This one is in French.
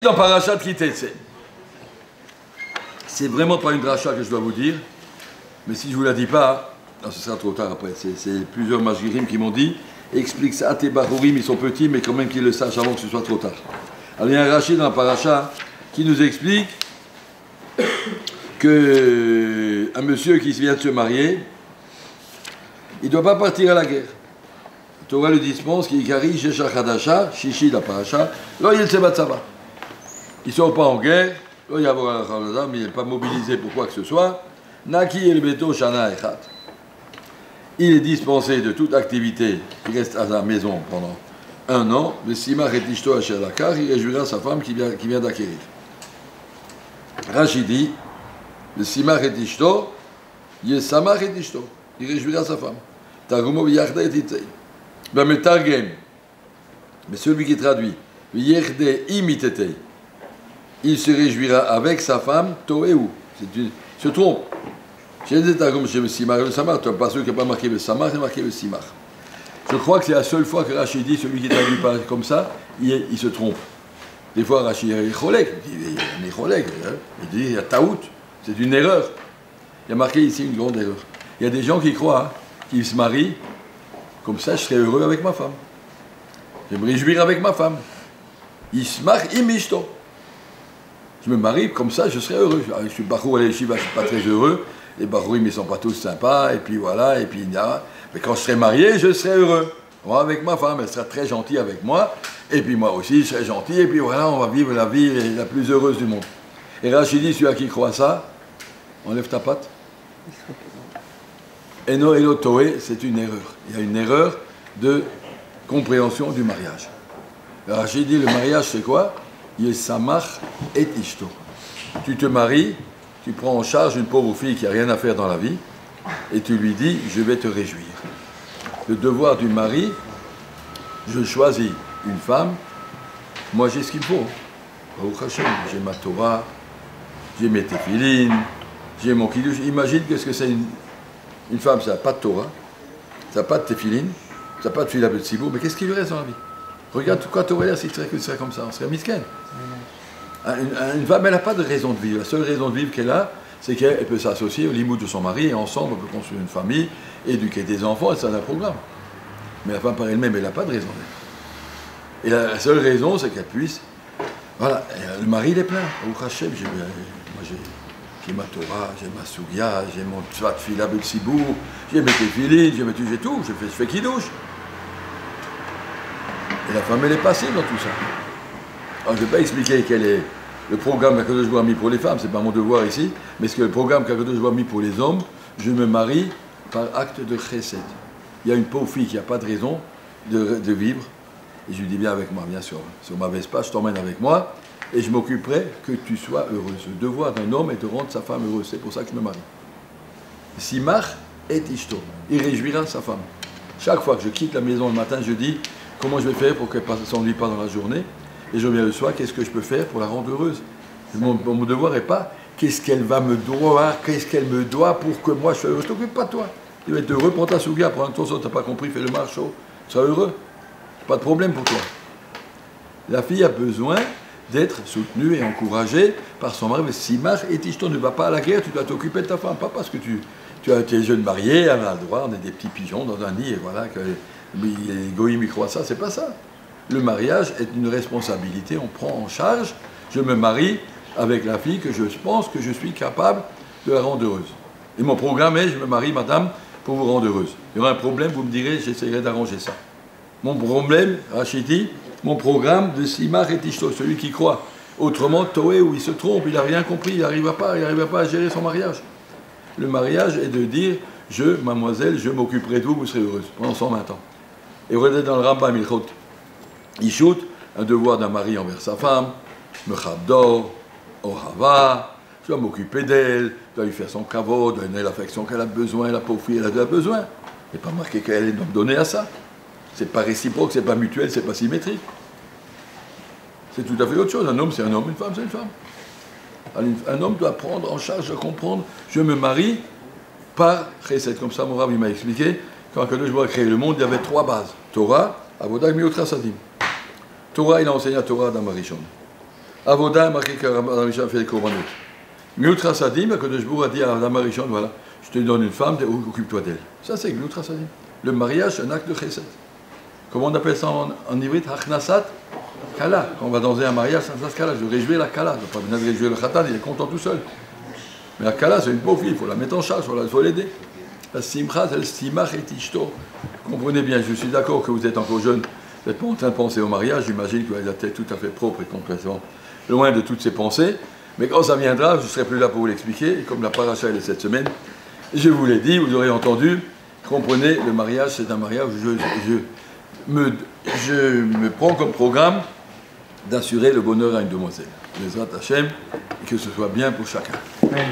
Dans Parashat Kitetse. C'est vraiment pas une dracha que je dois vous dire, mais si je vous la dis pas, non, ce sera trop tard après. C'est plusieurs Majgirim qui m'ont dit, explique ça à tes Barourim, ils sont petits, mais quand même qu'ils le sachent avant que ce soit trop tard. Alors il y a un Rashi dans la Paracha qui nous explique que un monsieur qui vient de se marier, il ne doit pas partir à la guerre. Torah le dispense, qui gari, Shesha Chadasha, Shishi la Paracha, là il se bat ça va. Ils ne sont pas en guerre, mais il n'est pas mobilisé pour quoi que ce soit. Naki el beto shana echat. Il est dispensé de toute activité, il reste à la maison pendant 1 an. Le simach et ishto asher lakar, il réjouira sa femme qui vient d'acquérir. Rachid dit, le simach et ishto, yesamach et ishto, il réjouira sa femme. Tarumo v'yachda et itzei. Ben metargem, mais celui qui traduit, v'yachde imitetei. Il se réjouira avec sa femme, Toéou. Il se trompe. J'ai des états comme chez le Simar. Le Samar, tu n'as pas sûr qu'il n'y a pas marqué le Samar, c'est marqué le Simar. Je crois que c'est la seule fois que Rachid dit, celui qui traduit pas comme ça, il se trompe. Des fois, Rachid est cholèque. Il est cholèque. Il dit, il y a taout. C'est une erreur. Il y a marqué ici une grande erreur. Il y a des gens qui croient qu'ils se marient, comme ça, je serai heureux avec ma femme. Je vais me réjouir avec ma femme. Il se marie imishto. Je me marie, comme ça, je serai heureux. Je suis Bahou à l'Eshiva, je ne suis pas très heureux. Les Bahouim, ils ne sont pas tous sympas, et puis voilà, et puis mais quand je serai marié, je serai heureux. Moi, avec ma femme, elle sera très gentille avec moi, et puis moi aussi, je serai gentil, et puis voilà, on va vivre la vie la plus heureuse du monde. Et Rachid dit, celui à qui croit ça, enlève ta patte. Eno Elo Toé, c'est une erreur. Il y a une erreur de compréhension du mariage. Rachid dit, le mariage, c'est quoi? Yesamach et ishto. Tu te maries, tu prends en charge une pauvre fille qui n'a rien à faire dans la vie, et tu lui dis, je vais te réjouir. Le devoir du mari, je choisis une femme, moi j'ai ce qu'il faut. J'ai ma Torah, j'ai mes téphilines, j'ai mon kiddush. Imagine qu'est-ce que c'est une femme, ça n'a pas de Torah, ça n'a pas de téphilines, ça n'a pas de fil à Betsibour, mais qu'est-ce qui lui reste dans la vie? Regarde tout quoi tu aurais l'air s'il serait comme ça, on serait misken. Une femme, elle n'a pas de raison de vivre. La seule raison de vivre qu'elle a, c'est qu'elle peut s'associer au limoud de son mari et ensemble, on peut construire une famille, éduquer des enfants, et ça, c'est un programme. Mais la femme par elle-même, elle n'a pas de raison d'être. Et la seule raison, c'est qu'elle puisse. Voilà, et le mari, il est plein. Au Hachem, j'ai ma Torah, j'ai ma Sougia, j'ai mon Tzvat Fila Betsibour, j'ai mes téphilines, j'ai tout, je fais kiddush. Et la femme, elle est passive dans tout ça. Alors, je ne vais pas expliquer quel est le programme qu'Akadosh Baruch Hu a mis pour les femmes, ce n'est pas mon devoir ici, mais ce que le programme qu'Akadosh Baruch Hu a mis pour les hommes, je me marie par acte de chesed. Il y a une pauvre fille qui n'a pas de raison de vivre, et je lui dis bien avec moi, bien sûr, sur ma Vespa, je t'emmène avec moi, et je m'occuperai que tu sois heureuse. Le devoir d'un homme est de rendre sa femme heureuse, c'est pour ça que je me marie. Simach et ishto, il réjouira sa femme. Chaque fois que je quitte la maison le matin, je dis, comment je vais faire pour qu'elle ne s'ennuie pas dans la journée? Et je reviens le soir, qu'est-ce que je peux faire pour la rendre heureuse? Mon devoir n'est pas qu'est-ce qu'elle va me doit, qu'est-ce qu'elle me doit pour que moi je sois heureux. Je t'occupe pas de toi. Tu vas être heureux, prends ta souga, prends ton son, tu n'as pas compris, fais le marcho, sois heureux. Pas de problème pour toi. La fille a besoin d'être soutenue et encouragée par son mari. Mais si Simach et Tishton ne va pas à la guerre, tu dois t'occuper de ta femme. Pas parce que tu as été jeune marié, elle a le droit, on est des petits pigeons dans un nid, et voilà, que les goïms y croient ça, c'est pas ça. Le mariage est une responsabilité, on prend en charge, je me marie avec la fille que je pense que je suis capable de la rendre heureuse. Et mon programme est, je me marie, madame, pour vous rendre heureuse. Il y aura un problème, vous me direz, j'essaierai d'arranger ça. Mon problème, Rachidi, mon programme de Simach et Tishto, celui qui croit. Autrement, Toé, où il se trompe, il n'a rien compris, il n'arrive pas à gérer son mariage. Le mariage est de dire, mademoiselle, je m'occuperai de vous, vous serez heureuse, pendant 120 ans. Et vous êtes dans le Rambam, il shoot un devoir d'un mari envers sa femme, Mechabdor, Ohava, je dois m'occuper d'elle, je dois lui faire son kavod, donner l'affection qu'elle a besoin, la pauvre fille, elle a besoin. Il n'est pas marqué qu'elle est donnée à ça. C'est pas réciproque, c'est pas mutuel, c'est pas symétrique. C'est tout à fait autre chose. Un homme, c'est un homme, une femme, c'est une femme. Un homme doit prendre en charge, comprendre, je me marie par chesed. Comme ça, mon rab, il m'a expliqué, quand Akadosh Baruch Hu a créé le monde, il y avait 3 bases. Torah, Avodah, Miut Chasadim. Torah, il a enseigné la Torah dans Marishon. Avoda, marqué que Adam Rishon fait des korbanot. Glut Chassadim, Akadosh Baruch a dit à Adam Rishon, voilà, je te donne une femme, occupe-toi d'elle. Ça c'est Glut Chassadim. Le mariage, c'est un acte de chesed. Comment on appelle ça en hybride? Hachnasat Kala. Quand on va dans un mariage, Hachnasat Kala, je réjouis la Kala. Je ne pas venir réjouir le Khatan, il est content tout seul. Mais la Kala, c'est une pauvre fille, il faut la mettre en charge, il faut l'aider. La Simcha, c'est le Simach et Ishto. Comprenez bien, je suis d'accord que vous êtes encore jeune, vous n'êtes pas en train de penser au mariage, j'imagine que vous avez la tête tout à fait propre et complètement loin de toutes ces pensées. Mais quand ça viendra, je ne serai plus là pour vous l'expliquer. Et comme la paracha est de cette semaine, je vous l'ai dit, vous aurez entendu. Comprenez, le mariage, c'est un mariage où je me prends comme programme d'assurer le bonheur à une demoiselle. Bezrat Hashem, et que ce soit bien pour chacun. Amen.